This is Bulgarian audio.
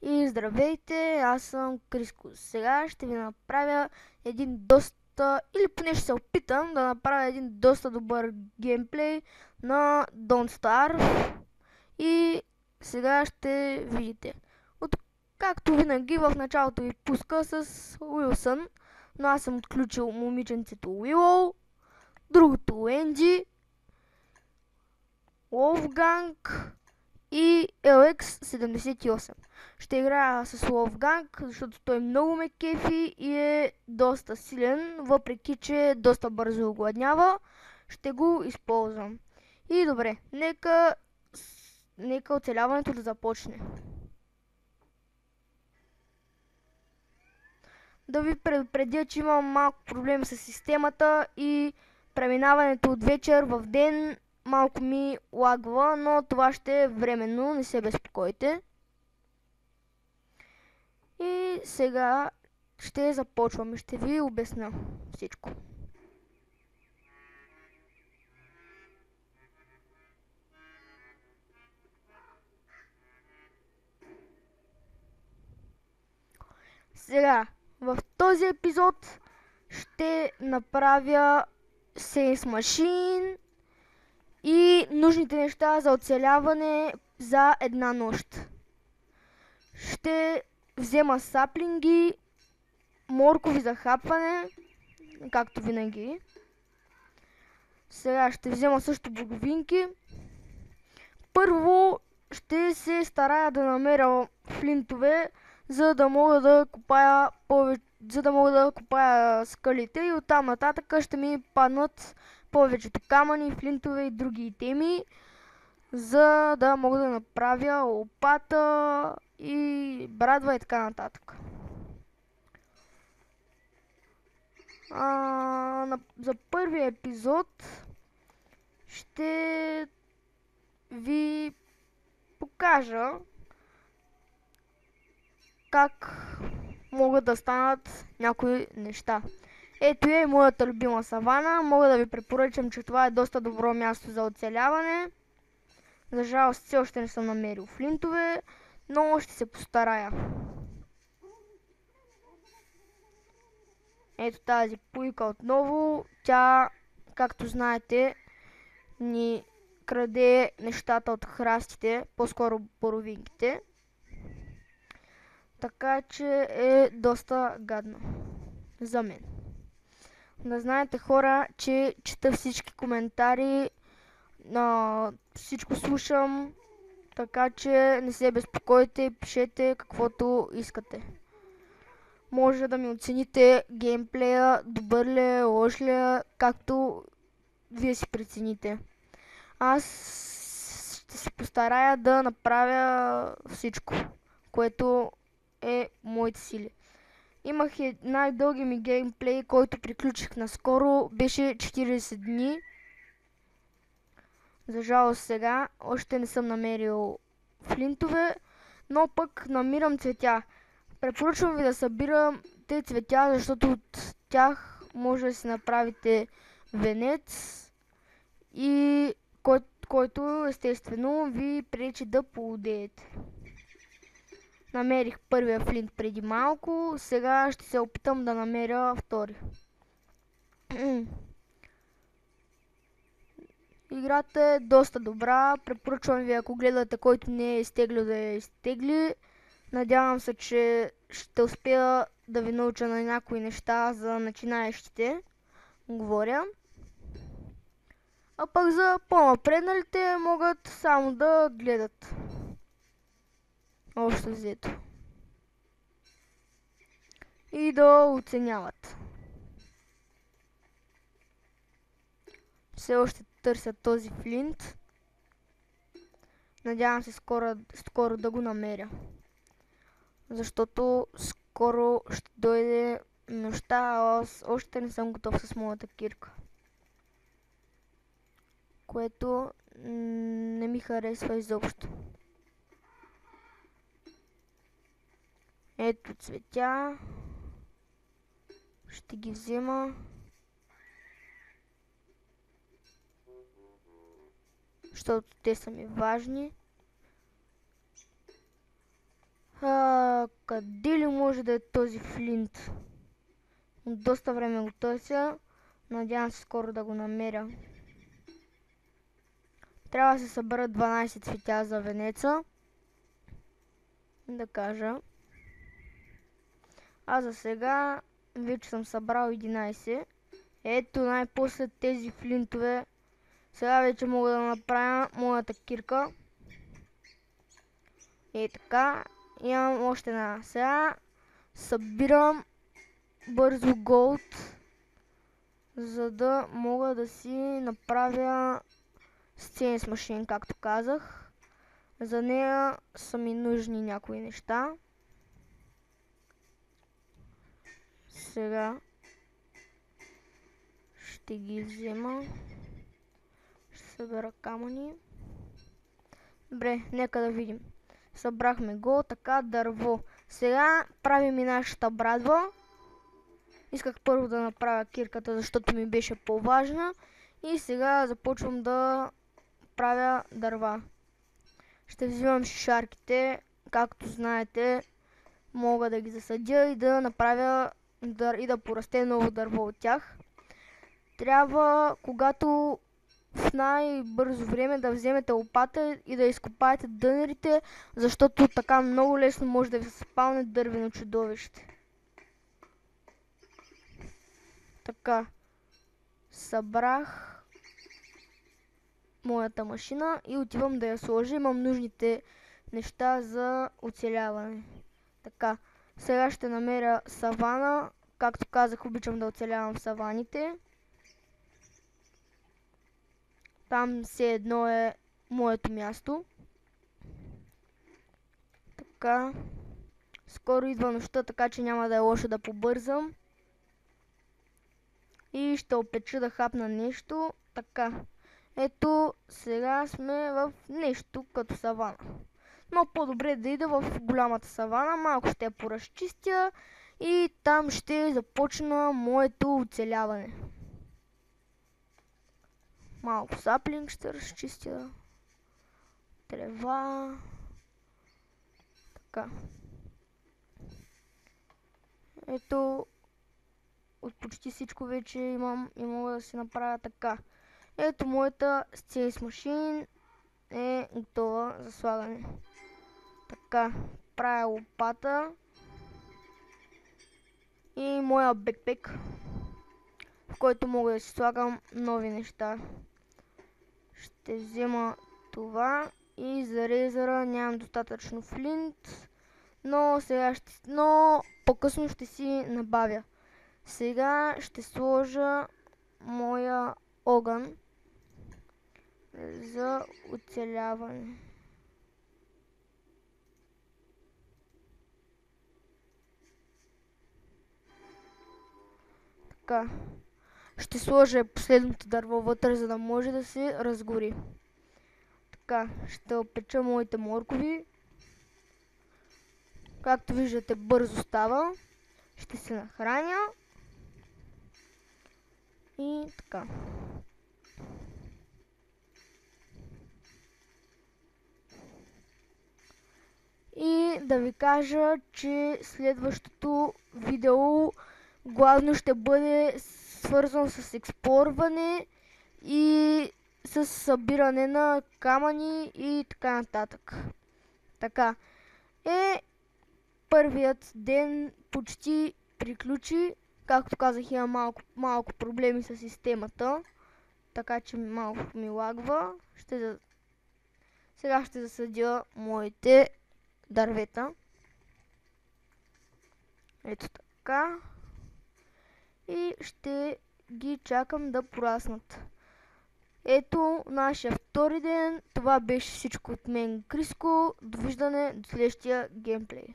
И здравейте, аз съм Криско. Сега ще ви направя един доста, или поне ще се опитам да направя един доста добър геймплей на Don't Starve. И сега ще видите. Както винаги в началото ви пуска с Уилсън, но аз съм отключил момиченцето Уилоу, другото Енджи, Wolfgang и LX78. Ще играя с Wolfgang, защото той много ме кефи и е доста силен, въпреки че доста бързо огладнява. Ще го използвам. И добре, нека оцеляването да започне. Да ви предупредя, че имам малко проблем с системата и преминаването от вечер в ден малко ми лагва, но това ще е временно, не се безпокойте. И сега ще започвам и ще ви обясня всичко. Сега, в този епизод ще направя Sense Machine и нужните неща за оцеляване за една нощ. Ще взема саплинги, моркови за хапване, както винаги. Сега ще взема също боговинки. Първо ще се старая да намеря флинтове, за да мога да копая скалите и оттам нататък ще ми паднат повечето камъни, флинтове и други итеми, за да мога да направя лопата и брадва и така нататък. За първия епизод ще ви покажа как могат да станат някои неща. Ето е моята любима савана. Мога да ви препоръчам, че това е доста добро място за оцеляване. За жалост все още не съм намерил флинтове, но ще се постарая. Ето тази пуйка отново. Тя, както знаете, ни краде нещата от храстите, по-скоро боровинките. Така че е доста гадно за мен. Да знаете, хора, че чета всички коментари, всичко слушам, така че не се безпокойте и пишете каквото искате. Може да ми оцените геймплея, добър ли е, лош ли е, както вие си прецените. Аз ще се постарая да направя всичко, което е моите сили. Имах най-дълги ми геймплей, който приключих наскоро, беше 40 дни. За жалост сега още не съм намерил флинтове, но пък намирам цветя. Препоръчвам ви да събирам тези цветя, защото от тях може да си направите венец и който естествено ви пречи да поудеете. Намерих първия флинт преди малко, сега ще се опитам да намеря втори. Играта е доста добра, препоръчвам ви, ако гледате, който не е изтеглил, да я изтегли. Надявам се, че ще успея да ви науча на някои неща за начинаещите, говоря. А пък за по-напредналите могат само да гледат. Общо взето. И да оценяват. Все още търся този флинт. Надявам се скоро да го намеря. Защото скоро ще дойде нощта, а аз още не съм готов с моята кирка. Което не ми харесва изобщо. Ето цветя. Ще ги взема. Защото те са ми важни. къде ли може да е този флинт? От доста време го търся. Надявам се скоро да го намеря. Трябва да се съберат 12 цветя за венеца. Да кажа. А за сега вече съм събрал 11. Ето най-после тези флинтове. Сега вече мога да направя моята кирка. И така. Имам още една. Сега събирам бързо голд, за да мога да си направя сцени с машин, както казах. За нея са ми нужни някои неща. Сега ще ги взема. Ще събера камъни. Добре, нека да видим. Събрахме го, така, дърво. Сега правим и нашата брадва. Исках първо да направя кирката, защото ми беше по-важна. И сега започвам да правя дърва. Ще взимам шишарките. Както знаете, мога да ги засадя и да направя и да порасте ново дърво от тях. Трябва, когато в най-бързо време да вземете лопата и да изкопаете дънерите, защото така много лесно може да ви се спалне дървено чудовище. Така, събрах моята машина и отивам да я сложа. Имам нужните неща за оцеляване. Така, сега ще намеря савана. Както казах, обичам да оцелявам в саваните. Там все едно е моето място. Така, скоро идва нощта, така че няма да е лошо да побързам. И ще опеча да хапна нещо. Така, ето сега сме в нещо като савана. Но по-добре да ида в голямата савана, малко ще я поразчистя и там ще започна моето оцеляване. Малко саплинг ще разчистя. Трева. Така. Ето, от почти всичко вече имам и мога да си направя така. Ето моята сценис машин е готова за слагане. Така, правя лопата и моя бекпек, в който мога да си слагам нови неща. Ще взема това и за резера нямам достатъчно флинт, но по-късно ще си набавя. Сега ще сложа моя огън за оцеляване. Така. Ще сложа последното дърво вътре, за да може да се разгори. Така, ще опеча моите моркови. Както виждате, бързо става. Ще се нахраня. И така. И да ви кажа, че следващото видео главно ще бъде свързано с експлорване и с събиране на камъни и така нататък. Така, първият ден почти приключи. Както казах, има малко проблеми с системата, така че малко ми лагва. Сега ще засадя моите дървета. Ето така. И ще ги чакам да пораснат. Ето нашия втори ден. Това беше всичко от мен, Криско. Довиждане до следващия геймплей.